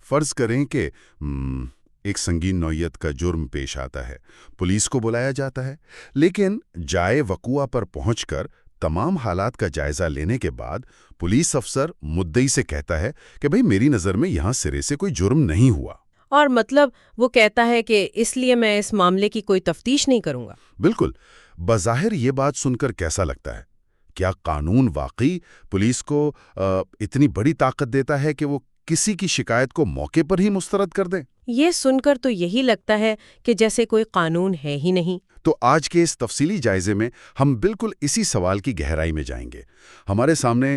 فرض کریں کہ ایک سنگین نوعیت کا جرم پیش آتا ہے، پولیس کو بلایا جاتا ہے، لیکن جائے وقوع پر پہنچ کر تمام حالات کا جائزہ لینے کے بعد پولیس افسر مدعی سے کہتا ہے کہ بھئی میری نظر میں یہاں سرے سے کوئی جرم نہیں ہوا۔ اور مطلب وہ کہتا ہے کہ اس لیے میں اس معاملے کی کوئی تفتیش نہیں کروں گا۔ بالکل۔ بظاہر یہ بات سن کر کیسا لگتا ہے؟ کیا قانون واقعی پولیس کو اتنی بڑی طاقت دیتا ہے کہ وہ کسی کی شکایت کو موقع پر ہی مسترد کر دیں؟ یہ سن کر تو یہی لگتا ہے کہ جیسے کوئی قانون ہے ہی نہیں۔ تو آج کے اس تفصیلی جائزے میں ہم بالکل اسی سوال کی گہرائی میں جائیں گے۔ ہمارے سامنے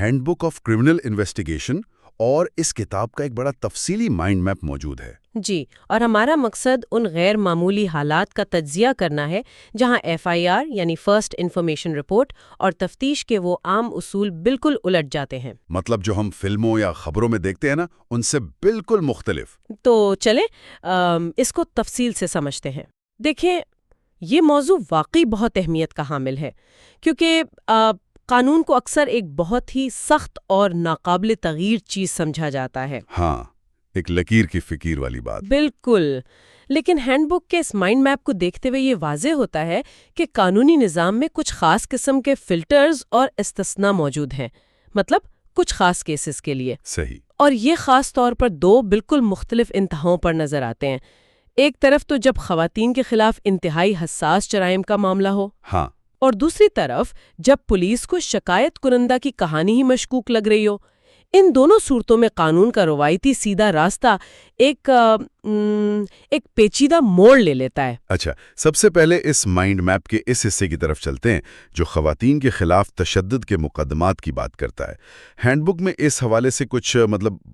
hand book of criminal investigation اور اس کتاب کا ایک بڑا تفصیلی مائنڈ میپ موجود ہے۔ جی، اور ہمارا مقصد ان غیر معمولی حالات کا تجزیہ کرنا ہے جہاں FIR یعنی فرسٹ انفارمیشن رپورٹ اور تفتیش کے وہ عام اصول بالکل الٹ جاتے ہیں۔ مطلب جو ہم فلموں یا خبروں میں دیکھتے ہیں نا، ان سے بالکل مختلف۔ تو چلیں اس کو تفصیل سے سمجھتے ہیں۔ دیکھیں، یہ موضوع واقعی بہت اہمیت کا حامل ہے کیونکہ قانون کو اکثر ایک بہت ہی سخت اور ناقابل تغییر چیز سمجھا جاتا ہے۔ ہاں، ایک لکیر کی فکیر والی بات۔ بالکل، لیکن ہینڈ بک کے اس مائنڈ میپ کو دیکھتے ہوئے یہ واضح ہوتا ہے کہ قانونی نظام میں کچھ خاص قسم کے فلٹرز اور استثناء موجود ہیں، مطلب کچھ خاص کیسز کے لیے۔ صحیح۔ اور یہ خاص طور پر دو بالکل مختلف انتہاؤں پر نظر آتے ہیں۔ ایک طرف تو جب خواتین کے خلاف انتہائی حساس جرائم کا معاملہ ہو، ہاں، اور دوسری طرف جب پولیس کو شکایت کنندہ کی کہانی ہی مشکوک لگ رہی ہو۔ ان دونوں صورتوں میں قانون کا روایتی سیدھا راستہ ایک پیچیدہ موڑ لے لیتا ہے۔ اچھا، سب سے پہلے اس مائنڈ میپ کے اس حصے کی طرف چلتے ہیں جو خواتین کے خلاف تشدد کے مقدمات کی بات کرتا ہے۔ ہینڈ بک میں اس حوالے سے کچھ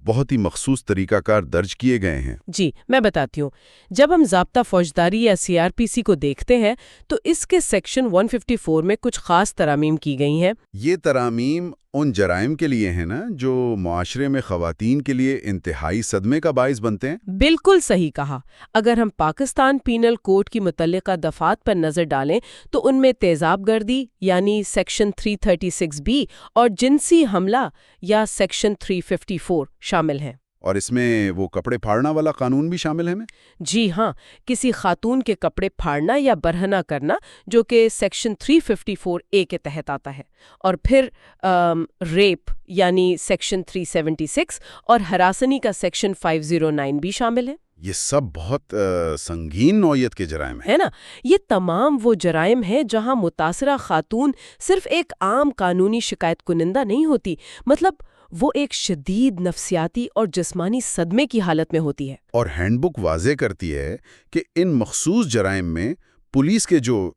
بہت ہی مخصوص طریقہ کار درج کیے گئے ہیں۔ جی، میں بتاتی ہوں۔ جب ہم ضابطہ فوجداری یا CRPC کو دیکھتے ہیں تو اس کے سیکشن 154 میں کچھ خاص ترامیم کی گئی ہیں۔ یہ ترامیم ان جرائم کے لیے ہیں نا جو معاشرے میں خواتین کے لیے انتہائی صدمے کا باعث بنتے ہیں؟ بالکل صحیح کہا۔ اگر ہم پاکستان پینل کوڈ کی متعلقہ دفعات پر نظر ڈالیں تو ان میں تیزاب گردی یعنی سیکشن 336B اور جنسی حملہ یا سیکشن 354 شامل ہیں۔ اور اس میں وہ کپڑے پھاڑنا والا قانون بھی شامل ہے؟ جی ہاں، کسی خاتون کے کپڑے پھاڑنا یا برہنہ کرنا جو کہ سیکشن 354A کے تحت آتا ہے، اور پھر ریپ یعنی سیکشن 376 اور ہراسانی کا سیکشن 509 بھی شامل ہے۔ یہ سب بہت سنگین نوعیت کے جرائم ہیں، ہے نا؟ یہ تمام وہ جرائم ہیں جہاں متاثرہ خاتون صرف ایک عام قانونی شکایت کنندہ نہیں ہوتی، مطلب وہ ایک شدید نفسیاتی اور جسمانی صدمے کی حالت میں ہوتی ہے۔ اور ہینڈ بک واضح کرتی ہے کہ ان مخصوص جرائم میں پولیس کے جو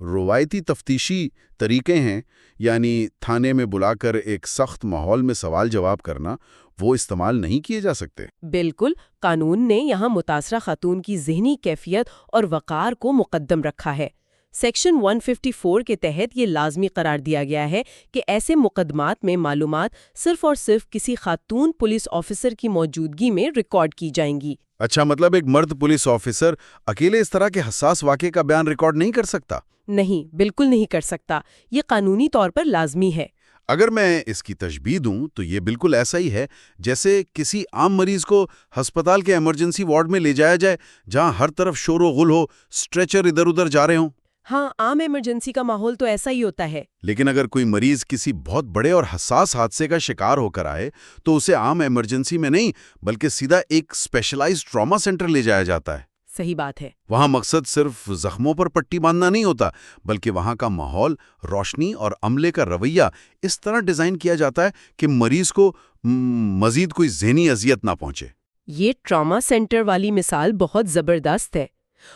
روایتی تفتیشی طریقے ہیں، یعنی تھانے میں بلا کر ایک سخت ماحول میں سوال جواب کرنا، وہ استعمال نہیں کیے جا سکتے۔ بالکل، قانون نے یہاں متاثرہ خاتون کی ذہنی کیفیت اور وقار کو مقدم رکھا ہے۔ سیکشن 154 کے تحت یہ لازمی قرار دیا گیا ہے کہ ایسے مقدمات میں معلومات صرف اور صرف کسی خاتون پولیس آفیسر کی موجودگی میں ریکارڈ کی جائیں گی۔ اچھا، مطلب ایک مرد پولیس آفیسر اکیلے اس طرح کے حساس واقعے کا بیان ریکارڈ نہیں کر سکتا؟ نہیں، بالکل نہیں کر سکتا۔ یہ قانونی طور پر لازمی ہے۔ اگر میں اس کی تشبیہ دوں تو یہ بالکل ایسا ہی ہے جیسے کسی عام مریض کو ہسپتال کے ایمرجنسی وارڈ میں لے جایا جائے جہاں ہر طرف شور و غل ہو، اسٹریچر ادھر ادھر جا رہے ہوں۔ ہاں، عام ایمرجنسی کا ماحول تو ایسا ہی ہوتا ہے۔ لیکن اگر کوئی مریض کسی بہت بڑے اور حساس حادثے کا شکار ہو کر آئے تو اسے عام ایمرجنسی میں نہیں بلکہ سیدھا ایک اسپیشلائزڈ ٹراما سینٹر لے جایا جاتا ہے۔ صحیح بات ہے۔ وہاں مقصد صرف زخموں پر پٹی باندھنا نہیں ہوتا بلکہ وہاں کا ماحول، روشنی اور عملے کا رویہ اس طرح ڈیزائن کیا جاتا ہے کہ مریض کو مزید کوئی ذہنی اذیت نہ پہنچے۔ یہ ٹراما سینٹر والی مثال بہت زبردست ہے،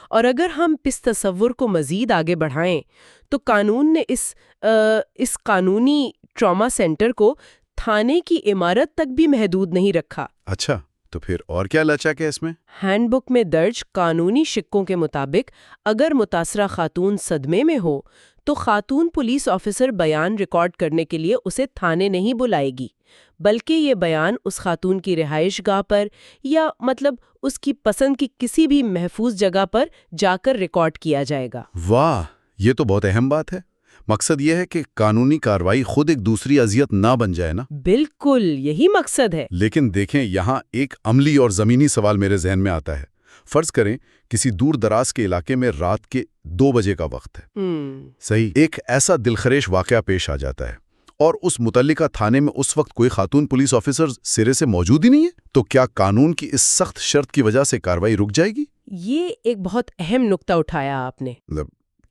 اور اگر ہم اس تصور کو مزید آگے بڑھائیں تو قانون نے اس قانونی ٹراما سینٹر کو تھانے کی عمارت تک بھی محدود نہیں رکھا۔ اچھا، تو پھر اور کیا لچک ہے اس میں؟ ہینڈ بک میں درج قانونی شقوں کے مطابق اگر متاثرہ خاتون صدمے میں ہو تو خاتون پولیس آفیسر بیان ریکارڈ کرنے کے لیے اسے تھانے نہیں بلائے گی، بلکہ یہ بیان اس خاتون کی رہائش گاہ پر یا اس کی پسند کی کسی بھی محفوظ جگہ پر جا کر ریکارڈ کیا جائے گا۔ واہ، یہ تو بہت اہم بات ہے۔ مقصد یہ ہے کہ قانونی کارروائی خود ایک دوسری اذیت نہ بن جائے نا۔ بالکل یہی مقصد ہے۔ لیکن دیکھیں، یہاں ایک عملی اور زمینی سوال میرے ذہن میں آتا ہے۔ فرض کریں کسی دور دراز کے علاقے میں رات کے 2 بجے کا وقت ہے، صحیح، ایک ایسا دلخریش واقعہ پیش آ جاتا ہے اور اس متعلقہ تھانے میں اس وقت کوئی خاتون پولیس آفیسر سرے سے موجود ہی نہیں ہے، تو کیا قانون کی اس سخت شرط کی وجہ سے کارروائی رک جائے گی؟ یہ ایک بہت اہم نقطہ اٹھایا آپ نے۔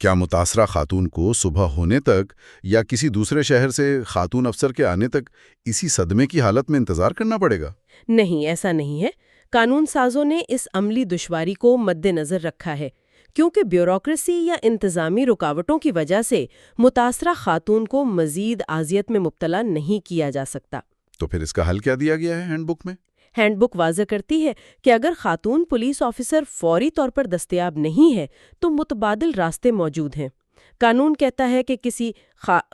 کیا متاثرہ خاتون کو صبح ہونے تک یا کسی دوسرے شہر سے خاتون افسر کے آنے تک اسی صدمے کی حالت میں انتظار کرنا پڑے گا؟ نہیں، ایسا نہیں ہے۔ قانون سازوں نے اس عملی دشواری کو مد نظر رکھا ہے، کیونکہ بیوروکریسی یا انتظامی رکاوٹوں کی وجہ سے متاثرہ خاتون کو مزید اذیت میں مبتلا نہیں کیا جا سکتا۔ تو پھر اس کا حل کیا دیا گیا ہے ہینڈ بک میں؟ ہینڈ بک واضح کرتی ہے کہ اگر خاتون پولیس آفیسر فوری طور پر دستیاب نہیں ہے تو متبادل راستے موجود ہیں۔ قانون کہتا ہے کہ کسی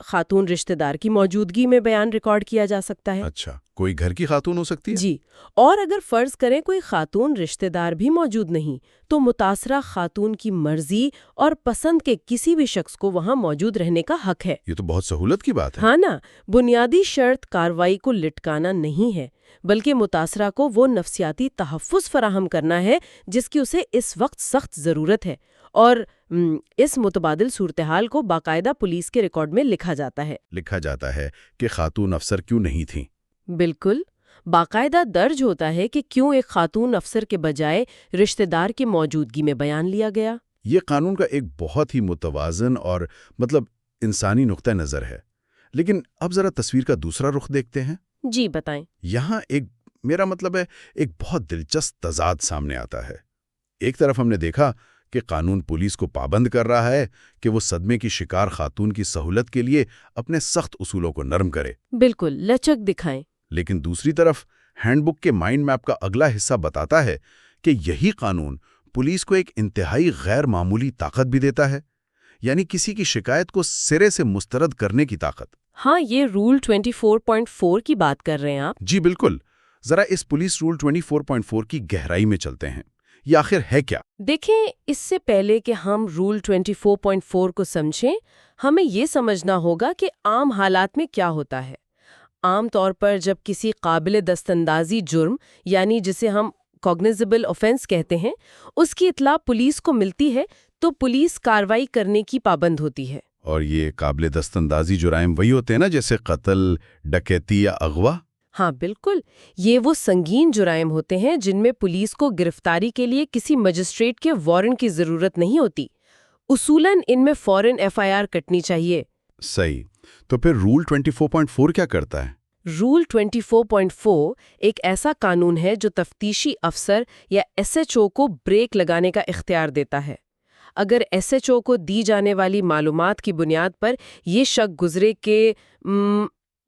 خاتون رشتہ دار کی موجودگی میں بیان ریکارڈ کیا جا سکتا ہے۔ اچھا، کوئی گھر کی خاتون ہو سکتی ہے؟ جی، اور اگر فرض کریں کوئی خاتون رشتہ دار بھی موجود نہیں تو متاثرہ خاتون کی مرضی اور پسند کے کسی بھی شخص کو وہاں موجود رہنے کا حق ہے۔ یہ تو بہت سہولت کی بات ہے۔ ہاں نا، بنیادی شرط کارروائی کو لٹکانا نہیں ہے، بلکہ متاثرہ کو وہ نفسیاتی تحفظ فراہم کرنا ہے جس کی اسے اس وقت سخت ضرورت ہے، اور اس متبادل صورتحال کو باقاعدہ پولیس کے ریکارڈ میں لکھا جاتا ہے کہ خاتون افسر کیوں نہیں تھیں۔ بالکل، باقاعدہ درج ہوتا ہے کہ کیوں ایک خاتون افسر کے بجائے رشتہ دار کی موجودگی میں بیان لیا گیا۔ یہ قانون کا ایک بہت ہی متوازن اور انسانی نقطہ نظر ہے۔ لیکن اب ذرا تصویر کا دوسرا رخ دیکھتے ہیں۔ جی بتائیں۔ یہاں ایک بہت دلچسپ تضاد سامنے آتا ہے۔ ایک طرف ہم نے دیکھا کہ قانون پولیس کو پابند کر رہا ہے کہ وہ صدمے کی شکار خاتون کی سہولت کے لیے اپنے سخت اصولوں کو نرم کرے، بالکل لچک دکھائیں۔ لیکن دوسری طرف ہینڈ بک کے مائنڈ میپ کا اگلا حصہ بتاتا ہے کہ یہی قانون پولیس کو ایک انتہائی غیر معمولی طاقت بھی دیتا ہے، یعنی کسی کی شکایت کو سرے سے مسترد کرنے کی طاقت۔ ہاں، یہ رول 24.4 کی بات کر رہے ہیں آپ؟ جی بالکل۔ ذرا اس پولیس رول 24.4 کی گہرائی میں چلتے ہیں۔ یہ آخر ہے کیا؟ دیکھیں، اس سے پہلے کہ ہم رول 24.4 کو سمجھیں، ہمیں یہ سمجھنا ہوگا کہ عام حالات میں کیا ہوتا ہے۔ عام طور پر جب کسی قابل دستاندازی جرم، یعنی جسے ہم کوگنیزیبل آفینس کہتے ہیں، اس کی اطلاع پولیس کو ملتی ہے تو پولیس کارروائی کرنے کی پابند ہوتی ہے۔ اور یہ قابل دستاندازی جرائم وہی ہوتے ہیں نا، جیسے قتل، ڈکیتی یا اغوا؟ ہاں بالکل، یہ وہ سنگین جرائم ہوتے ہیں جن میں پولیس کو گرفتاری کے لیے کسی مجسٹریٹ کے وارنٹ کی ضرورت نہیں ہوتی۔ اصولاً ان میں فوراً FIR کٹنی چاہیے۔ صحیح۔ تو پھر رول 24.4 کیا کرتا ہے؟ رول 24.4 ایک ایسا قانون ہے جو تفتیشی افسر یا SHO کو بریک لگانے کا اختیار دیتا ہے۔ اگر SHO کو دی جانے والی معلومات کی بنیاد پر یہ شک گزرے کہ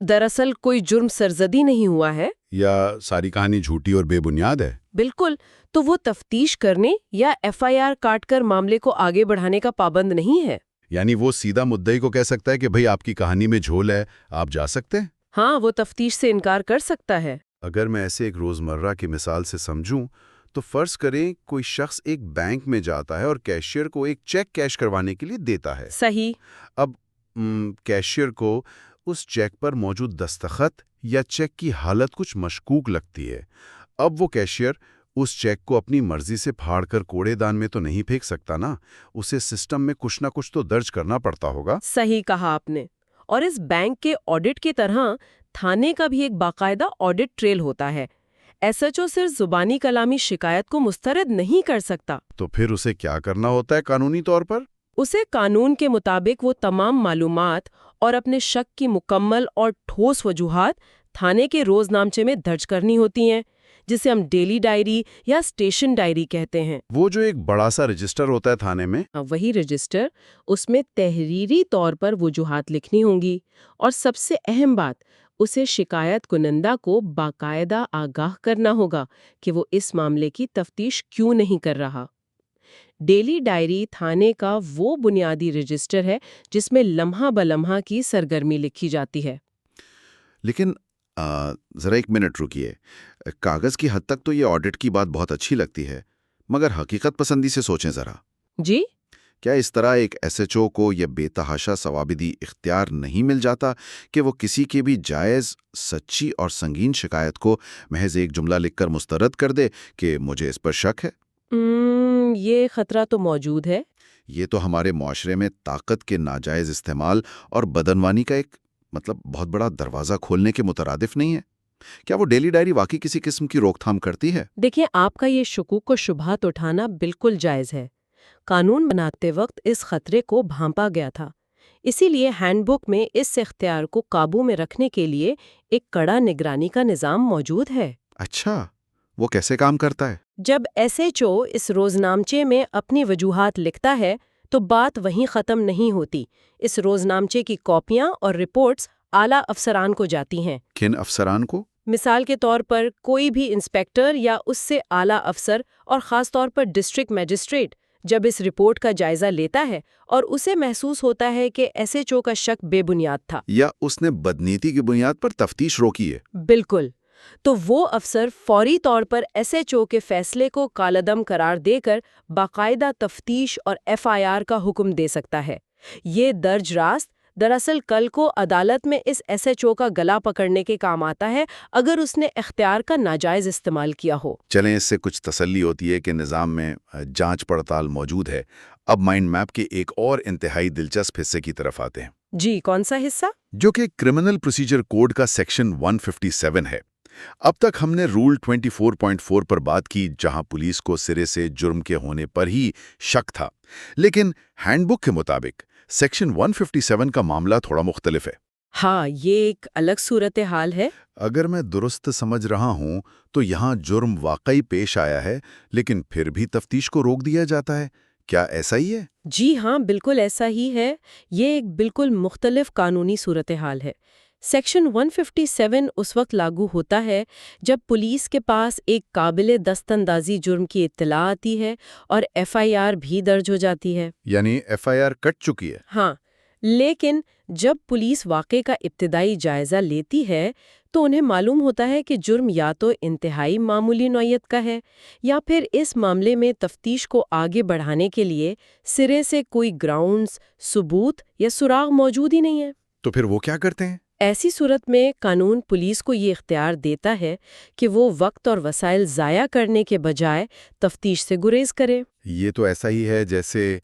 دراصل کوئی جرم سرزدی نہیں ہوا ہے یا ساری کہانی جھوٹی اور بے بنیاد ہے، بالکل، تو وہ تفتیش کرنے یا FIR کاٹ کر معاملے کو آگے بڑھانے کا پابند نہیں ہے۔ یعنی وہ سیدھا مدعی کو کہہ سکتا ہے کہ بھئی آپ کی کہانی میں جھول ہے، آپ جا سکتے ہیں؟ ہاں، وہ تفتیش سے انکار کر سکتا ہے۔ اگر میں ایسے ایک روزمرہ کی مثال سے سمجھوں تو فرض کریں کوئی شخص ایک بینک میں جاتا ہے اور کیشیئر کو ایک چیک کیش کروانے کے لیے دیتا ہے۔ صحیح۔ اب کیشیئر کو اس چیک پر موجود دستخط یا چیک کی حالت کچھ مشکوک لگتی ہے۔ اب وہ کیشیئر اس چیک کو اپنی مرضی سے پھاڑ کر کوڑے دان میں تو نہیں پھینک سکتا نا، اسے سسٹم میں کچھ نہ کچھ تو درج کرنا پڑتا ہوگا۔ صحیح کہا آپ نے۔ اور اس بینک کے آڈٹ کی طرح تھانے کا بھی ایک باقاعدہ آڈٹ ٹریل ہوتا ہے۔ SHO صرف زبانی کلامی شکایت کو مسترد نہیں کر سکتا۔ تو پھر اسے کیا کرنا ہوتا ہے قانونی طور پر؟ اسے قانون کے مطابق وہ تمام معلومات اور اپنے شک کی مکمل اور ٹھوس وجوہات تھانے کے روز نامچے میں درج کرنی ہوتی ہیں، جسے ہم ڈیلی ڈائری یا اسٹیشن ڈائری کہتے ہیں۔ وہ جو ایک بڑا سا رجسٹر ہوتا ہے تھانے میں؟ وہی رجسٹر، اس میں تحریری طور پر وجوہات لکھنی ہوں گی، اور سب سے اہم بات، اسے شکایت کنندہ کو باقاعدہ آگاہ کرنا ہوگا کہ وہ اس معاملے کی تفتیش کیوں نہیں کر رہا۔ ڈیلی ڈائری تھانے کا وہ بنیادی رجسٹر ہے جس میں لمحہ بلمحہ کی سرگرمی لکھی جاتی ہے۔ لیکن ذرا ایک منٹ رکیے، کاغذ کی حد تک تو یہ آڈٹ کی بات بہت اچھی لگتی ہے، مگر حقیقت پسندی سے سوچیں ذرا۔ جی؟ کیا اس طرح ایک ایس ایچ او کو یہ بے تحاشا ثوابدی اختیار نہیں مل جاتا کہ وہ کسی کی بھی جائز، سچی اور سنگین شکایت کو محض ایک جملہ لکھ کر مسترد کر دے کہ مجھے اس پر شک ہے؟ یہ خطرہ تو موجود ہے۔ یہ تو ہمارے معاشرے میں طاقت کے ناجائز استعمال اور بدعنوانی کا ایک بہت بڑا دروازہ کھولنے کے مترادف نہیں ہے؟ کیا وہ ڈیلی ڈائری واقعی کسی قسم کی روک تھام کرتی ہے؟ دیکھیں، آپ کا یہ شکوک و شبہات اٹھانا بالکل جائز ہے۔ قانون بناتے وقت اس خطرے کو بھانپا گیا تھا، اسی لیے ہینڈ بک میں اس اختیار کو قابو میں رکھنے کے لیے ایک کڑا نگرانی کا نظام موجود ہے۔ اچھا، وہ کیسے کام کرتا ہے؟ جب ایس ایچ او اس روزنامچے میں اپنی وجوہات لکھتا ہے تو بات وہیں ختم نہیں ہوتی۔ اس روزنامچے کی کاپیاں اور رپورٹس اعلیٰ افسران کو جاتی ہیں۔ کن افسران کو؟ مثال کے طور پر کوئی بھی انسپیکٹر یا اس سے اعلیٰ افسر، اور خاص طور پر ڈسٹرکٹ میجسٹریٹ، جب اس رپورٹ کا جائزہ لیتا ہے اور اسے محسوس ہوتا ہے کہ ایس ایچ او کا شک بے بنیاد تھا یا اس نے بدنیتی کی بنیاد پر تفتیش روکی ہے؟ بالکل، تو وہ افسر فوری طور پر ایس ایچ او کے فیصلے کو کالعدم قرار دے کر باقاعدہ تفتیش اور ایف آئی آر کا حکم دے سکتا ہے۔ یہ درج راست دراصل کل کو عدالت میں اس ایس ایچ او کا گلا پکڑنے کے کام آتا ہے اگر اس نے اختیار کا ناجائز استعمال کیا ہو۔ چلیں، اس سے کچھ تسلی ہوتی ہے کہ نظام میں جانچ پڑتال موجود ہے۔ اب مائنڈ میپ کے ایک اور انتہائی دلچسپ حصے کی طرف آتے ہیں۔ جی، کون سا حصہ؟ جو کہ کرمنل پروسیجر کوڈ کا سیکشن 157 ہے۔ اب تک ہم نے رول 24.4 پر بات کی، جہاں پولیس کو سرے سے جرم کے ہونے پر ہی شک تھا، لیکن ہینڈ بک کے مطابق سیکشن 157 کا معاملہ تھوڑا مختلف ہے۔ ہاں، یہ ایک الگ صورتحال ہے۔ اگر میں درست سمجھ رہا ہوں تو یہاں جرم واقعی پیش آیا ہے، لیکن پھر بھی تفتیش کو روک دیا جاتا ہے۔ کیا ایسا ہی ہے؟ جی ہاں، بالکل ایسا ہی ہے۔ یہ ایک بالکل مختلف قانونی صورتحال ہے۔ سیکشن 157 اس وقت لاگو ہوتا ہے جب پولیس کے پاس ایک قابل دست اندازی جرم کی اطلاع آتی ہے اور ایف آئی آر بھی درج ہو جاتی ہے۔ یعنی ایف آئی آر کٹ چکی ہے؟ ہاں، لیکن جب پولیس واقعے کا ابتدائی جائزہ لیتی ہے تو انہیں معلوم ہوتا ہے کہ جرم یا تو انتہائی معمولی نوعیت کا ہے، یا پھر اس معاملے میں تفتیش کو آگے بڑھانے کے لیے سرے سے کوئی گراؤنڈز، ثبوت یا سراغ موجود ہی نہیں ہے۔ تو پھر وہ کیا کرتے ہیں؟ ایسی صورت میں قانون پولیس کو یہ اختیار دیتا ہے کہ وہ وقت اور وسائل ضائع کرنے کے بجائے تفتیش سے گریز کرے۔ یہ تو ایسا ہی ہے جیسے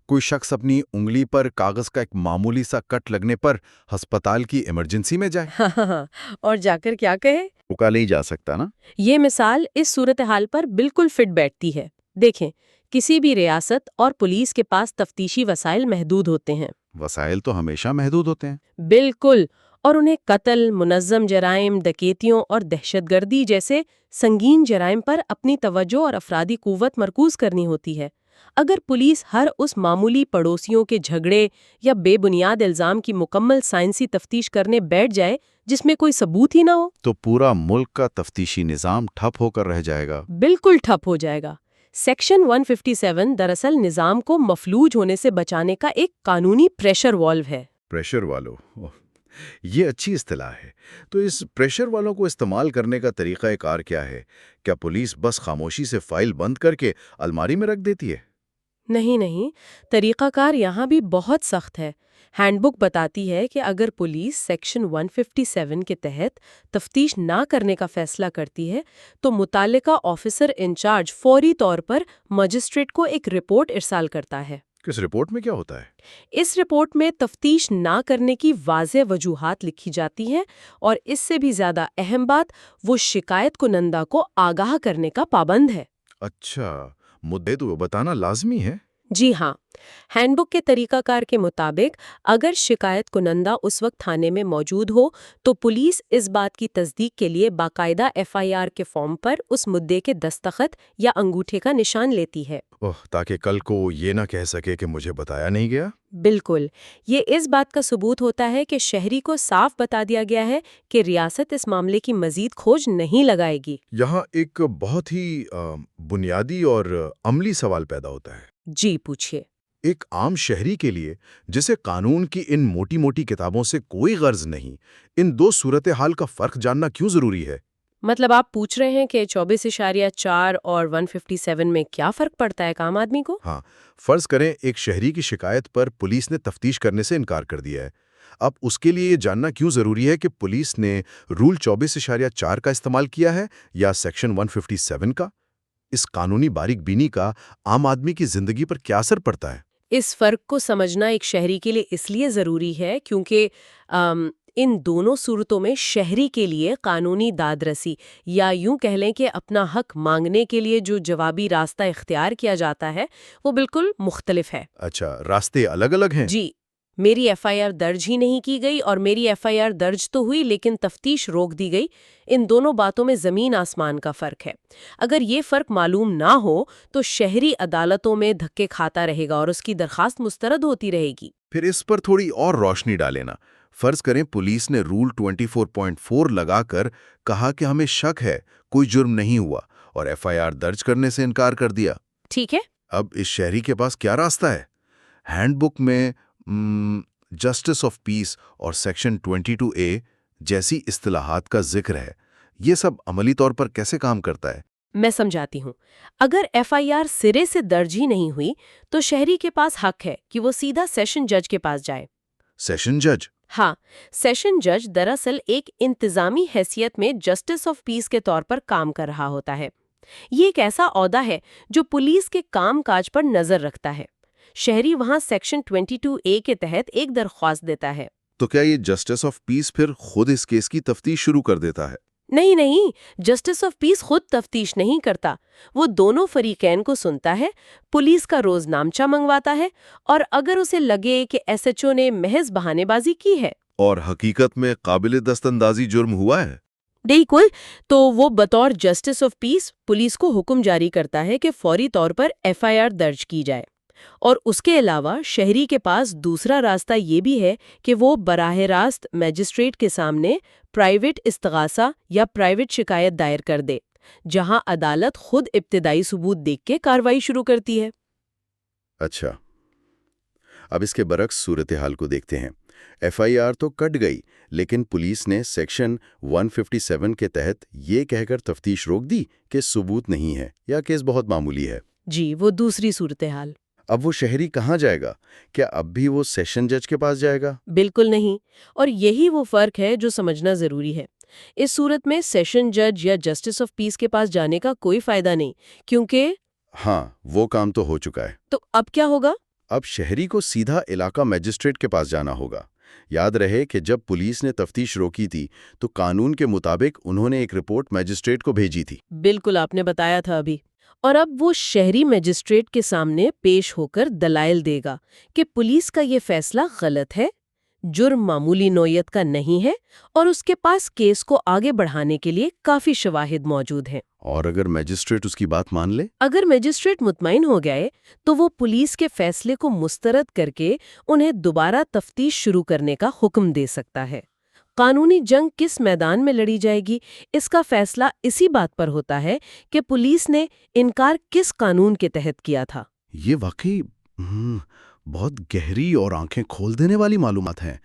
کوئی شخص اپنی انگلی پر کاغذ کا ایک معمولی سا کٹ لگنے پر ہسپتال کی ایمرجنسی میں جائے۔ ہاں، اور جا کر کیا کہے؟ رکا نہیں جا سکتا نا۔ یہ مثال اس صورتحال پر بالکل فٹ بیٹھتی ہے۔ دیکھیں، کسی بھی ریاست اور پولیس کے پاس تفتیشی وسائل محدود ہوتے ہیں۔ وسائل تو ہمیشہ محدود ہوتے ہیں۔ بالکل، اور انہیں قتل، منظم جرائم، ڈکیتیوں اور دہشت گردی جیسے سنگین جرائم پر اپنی توجہ اور افرادی قوت مرکوز کرنی ہوتی ہے۔ اگر پولیس ہر اس معمولی پڑوسیوں کے جھگڑے یا بے بنیاد الزام کی مکمل سائنسی تفتیش کرنے بیٹھ جائے جس میں کوئی ثبوت ہی نہ ہو، تو پورا ملک کا تفتیشی نظام ٹھپ ہو کر رہ جائے گا۔ بالکل ٹھپ ہو جائے گا۔ سیکشن 157 دراصل نظام کو مفلوج ہونے سے بچانے کا ایک قانونی پریشر والو ہے۔ پریشر والو، یہ اچھی اصطلاح ہے۔ تو اس پریشر والوں کو استعمال کرنے کا طریقہ کار کیا ہے؟ کیا پولیس بس خاموشی سے فائل بند کر کے الماری میں رکھ دیتی ہے؟ نہیں، طریقہ کار یہاں بھی بہت سخت ہے۔ ہینڈ بک بتاتی ہے کہ اگر پولیس سیکشن 157 کے تحت تفتیش نہ کرنے کا فیصلہ کرتی ہے تو متعلقہ آفیسر انچارج فوری طور پر مجسٹریٹ کو ایک رپورٹ ارسال کرتا ہے۔ کس رپورٹ میں کیا ہوتا ہے؟ اس رپورٹ میں تفتیش نہ کرنے کی واضح وجوہات لکھی جاتی ہیں، اور اس سے بھی زیادہ اہم بات، وہ شکایت کنندہ کو آگاہ کرنے کا پابند ہے۔ اچھا، مدعے تو بتانا لازمی ہے؟ جی ہاں، ہینڈ بک کے طریقہ کار کے مطابق اگر شکایت کنندہ اس وقت تھانے میں موجود ہو تو پولیس اس بات کی تصدیق کے لیے باقاعدہ ایف آئی آر کے فارم پر اس مدعے کے دستخط یا انگوٹھے کا نشان لیتی ہے۔ تاکہ کل کو یہ نہ کہہ سکے کہ مجھے بتایا نہیں گیا۔ بالکل، یہ اس بات کا ثبوت ہوتا ہے کہ شہری کو صاف بتا دیا گیا ہے کہ ریاست اس معاملے کی مزید کھوج نہیں لگائے گی۔ یہاں ایک بہت ہی بنیادی اور عملی سوال پیدا ہوتا ہے۔ جی پوچھیے۔ ایک عام شہری کے لیے جسے قانون کی ان موٹی موٹی کتابوں سے کوئی غرض نہیں، ان دو صورتحال کا فرق جاننا کیوں ضروری ہے؟ مطلب آپ پوچھ رہے ہیں کہ 24.4 اور 157 میں کیا فرق پڑتا ہے عام آدمی کو؟ ہاں، فرض کریں ایک شہری کی شکایت پر پولیس نے تفتیش کرنے سے انکار کر دیا ہے۔ اب اس کے لیے یہ جاننا کیوں ضروری ہے کہ پولیس نے رول 24.4 کا استعمال کیا ہے یا سیکشن 157 کا؟ اس قانونی باریک بینی کا عام آدمی کی زندگی پر کیا اثر پڑتا ہے؟ اس فرق کو سمجھنا ایک شہری کے لیے اس لیے ضروری ہے کیونکہ ان دونوں صورتوں میں شہری کے لیے قانونی داد رسی یا یوں کہہ لیں کہ اپنا حق مانگنے کے لیے جو جوابی راستہ اختیار کیا جاتا ہے وہ بالکل مختلف ہے۔ اچھا، راستے الگ الگ ہیں؟ جی، میری ایف آئی آر درج ہی نہیں کی گئی اور میری ایف آئی آر درج تو ہوئی لیکن تفتیش روک دی گئی۔ ان دونوں باتوں میں زمین آسمان کا فرق ہے۔ اگر یہ فرق معلوم نہ ہو تو شہری عدالتوں میں دھکے کھاتا رہے گا اور اس کی درخواست مسترد ہوتی رہے گی۔ پھر اس پر تھوڑی اور روشنی ڈالیں نا۔ فرض کریں پولیس نے رول 24.4 لگا کر کہا کہ ہمیں شک ہے کوئی جرم نہیں ہوا اور ایف آئی آر درج کرنے سے انکار کر دیا۔ ٹھیک ہے، اب اس شہری کے پاس کیا راستہ ہے؟ ہینڈ بک میں جسٹس آف پیس اور سیکشن 22A جیسی اصطلاحات کا ذکر ہے۔ یہ سب عملی طور پر کیسے کام کرتا ہے؟ میں سمجھاتی ہوں۔ اگر ایف آئی آر سرے سے درج ہی نہیں ہوئی تو شہری کے پاس حق ہے کہ وہ سیدھا سیشن جج کے پاس جائے۔ سیشن جج؟ ہاں، سیشن جج دراصل ایک انتظامی حیثیت میں جسٹس آف پیس کے طور پر کام کر رہا ہوتا ہے۔ یہ ایک ایسا عہدہ ہے جو پولیس کے کام کاج پر نظر رکھتا ہے۔ شہری وہاں سیکشن 22A کے تحت ایک درخواست دیتا ہے۔ تو کیا یہ جسٹس آف پیس پھر خود اس کیس کی تفتیش شروع کر دیتا ہے؟ نہیں، جسٹس آف پیس خود تفتیش نہیں کرتا۔ وہ دونوں فریقین کو سنتا ہے، پولیس کا روز نامچہ منگواتا ہے اور اگر اسے لگے کہ ایس ایچ او نے محض بہانے بازی کی ہے اور حقیقت میں قابل دست اندازی جرم ہوا ہے، بالکل، تو وہ بطور جسٹس آف پیس پولیس کو حکم جاری کرتا ہے کہ فوری طور پر ایف آئی آر درج کی جائے۔ اور اس کے علاوہ شہری کے پاس دوسرا راستہ یہ بھی ہے کہ وہ براہ راست میجسٹریٹ کے سامنے پرائیویٹ استغاثہ یا پرائیویٹ شکایت دائر کر دے، جہاں عدالت خود ابتدائی ثبوت دیکھ کے کارروائی شروع کرتی ہے۔ اچھا، اب اس کے برعکس صورتحال کو دیکھتے ہیں۔ ایف آئی آر تو کٹ گئی لیکن پولیس نے سیکشن 157 کے تحت یہ کہہ کر تفتیش روک دی کہ ثبوت نہیں ہے یا کیس بہت معمولی ہے۔ جی، وہ دوسری صورتحال۔ اب وہ شہری کہاں جائے گا؟ کیا اب بھی وہ سیشن جج کے پاس جائے گا؟ بالکل نہیں، اور یہی وہ فرق ہے جو سمجھنا ضروری ہے۔ اس صورت میں سیشن جج یا جسٹس آف پیس کے پاس جانے کا کوئی فائدہ نہیں، کیونکہ ہاں، وہ کام تو ہو چکا ہے۔ تو اب کیا ہوگا؟ اب شہری کو سیدھا علاقہ میجسٹریٹ کے پاس جانا ہوگا۔ یاد رہے کہ جب پولیس نے تفتیش روکی تھی تو قانون کے مطابق انہوں نے ایک رپورٹ میجسٹریٹ کو بھیجی تھی۔ بالکل، آپ نے بتایا تھا ابھی۔ اور اب وہ شہری میجسٹریٹ کے سامنے پیش ہو کر دلائل دے گا کہ پولیس کا یہ فیصلہ غلط ہے، جرم معمولی نوعیت کا نہیں ہے اور اس کے پاس کیس کو آگے بڑھانے کے لیے کافی شواہد موجود ہیں۔ اور اگر میجسٹریٹ اس کی بات مان لے؟ اگر میجسٹریٹ مطمئن ہو گئے تو وہ پولیس کے فیصلے کو مسترد کر کے انہیں دوبارہ تفتیش شروع کرنے کا حکم دے سکتا ہے۔ قانونی جنگ کس میدان میں لڑی جائے گی، اس کا فیصلہ اسی بات پر ہوتا ہے کہ پولیس نے انکار کس قانون کے تحت کیا تھا۔ یہ واقعی بہت گہری اور آنکھیں کھول دینے والی معلومات ہیں۔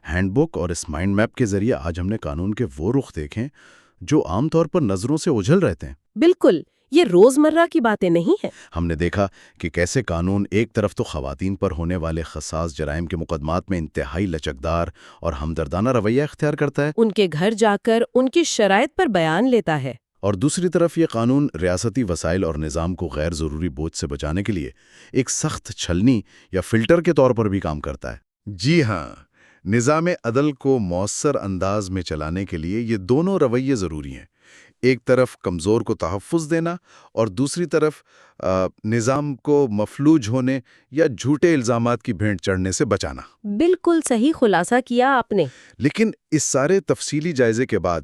ہینڈ بک اور اس مائنڈ میپ کے ذریعے آج ہم نے قانون کے وہ رخ دیکھیں جو عام طور پر نظروں سے اوجھل رہتے ہیں۔ بالکل، یہ روزمرہ کی باتیں نہیں ہیں۔ ہم نے دیکھا کہ کیسے قانون ایک طرف تو خواتین پر ہونے والے حساس جرائم کے مقدمات میں انتہائی لچکدار اور ہمدردانہ رویہ اختیار کرتا ہے، ان کے گھر جا کر ان کی شرائط پر بیان لیتا ہے، اور دوسری طرف یہ قانون ریاستی وسائل اور نظام کو غیر ضروری بوجھ سے بچانے کے لیے ایک سخت چھلنی یا فلٹر کے طور پر بھی کام کرتا ہے۔ جی ہاں، نظام عدل کو مؤثر انداز میں چلانے کے لیے یہ دونوں رویے ضروری ہیں۔ ایک طرف کمزور کو تحفظ دینا اور دوسری طرف نظام کو مفلوج ہونے یا جھوٹے الزامات کی بھینٹ چڑھنے سے بچانا۔ بالکل صحیح خلاصہ کیا آپ نے۔ لیکن اس سارے تفصیلی جائزے کے بعد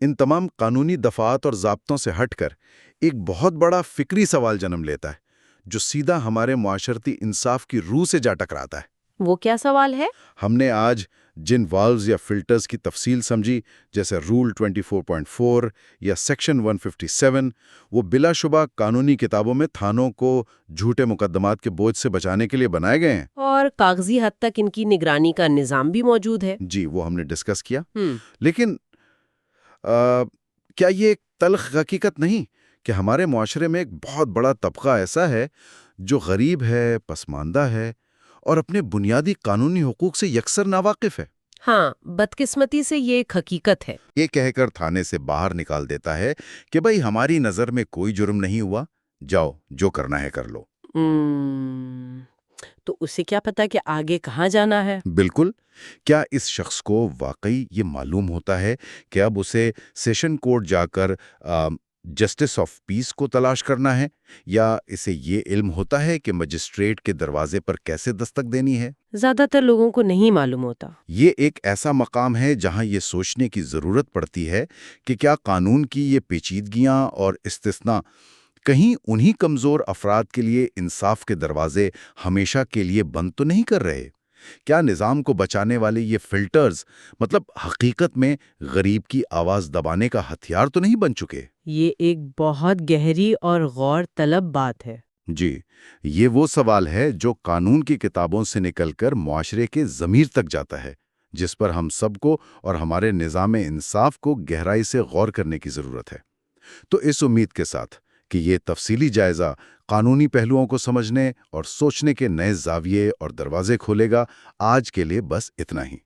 ان تمام قانونی دفعات اور ضابطوں سے ہٹ کر ایک بہت بڑا فکری سوال جنم لیتا ہے جو سیدھا ہمارے معاشرتی انصاف کی روح سے جا ٹکراتا ہے۔ وہ کیا سوال ہے؟ ہم نے آج جن والوز یا فلٹرز کی تفصیل سمجھی، جیسے رول 24.4 یا سیکشن 157، وہ بلا شبہ قانونی کتابوں میں تھانوں کو جھوٹے مقدمات کے بوجھ سے بچانے کے لیے بنائے گئے ہیں، اور کاغذی حد تک ان کی نگرانی کا نظام بھی موجود ہے۔ جی وہ ہم نے ڈسکس کیا۔ لیکن کیا یہ ایک تلخ حقیقت نہیں کہ ہمارے معاشرے میں ایک بہت بڑا طبقہ ایسا ہے جو غریب ہے، پسماندہ ہے اور اپنے بنیادی قانونی حقوق سے یکسر ناواقف ہے؟ ہاں، بدقسمتی سے یہ ایک حقیقت ہے۔ یہ کہہ کر تھانے سے باہر نکال دیتا ہے کہ بھئی ہماری نظر میں کوئی جرم نہیں ہوا، جاؤ جو کرنا ہے کر لو۔ تو اسے کیا پتا کہ آگے کہاں جانا ہے؟ بالکل۔ کیا اس شخص کو واقعی یہ معلوم ہوتا ہے کہ اب اسے سیشن کورٹ جا کر جسٹس آف پیس کو تلاش کرنا ہے، یا اسے یہ علم ہوتا ہے کہ مجسٹریٹ کے دروازے پر کیسے دستک دینی ہے؟ زیادہ تر لوگوں کو نہیں معلوم ہوتا۔ یہ ایک ایسا مقام ہے جہاں یہ سوچنے کی ضرورت پڑتی ہے کہ کیا قانون کی یہ پیچیدگیاں اور استثناء کہیں انہی کمزور افراد کے لیے انصاف کے دروازے ہمیشہ کے لیے بند تو نہیں کر رہے؟ کیا نظام کو بچانے والے یہ فلٹرز حقیقت میں غریب کی آواز دبانے کا ہتھیار تو نہیں بن چکے؟ یہ ایک بہت گہری اور غور طلب بات ہے۔ جی، یہ وہ سوال ہے جو قانون کی کتابوں سے نکل کر معاشرے کے ضمیر تک جاتا ہے، جس پر ہم سب کو اور ہمارے نظام انصاف کو گہرائی سے غور کرنے کی ضرورت ہے۔ تو اس امید کے ساتھ کہ یہ تفصیلی جائزہ قانونی پہلوؤں کو سمجھنے اور سوچنے کے نئے زاویے اور دروازے کھولے گا، آج کے لیے بس اتنا ہی۔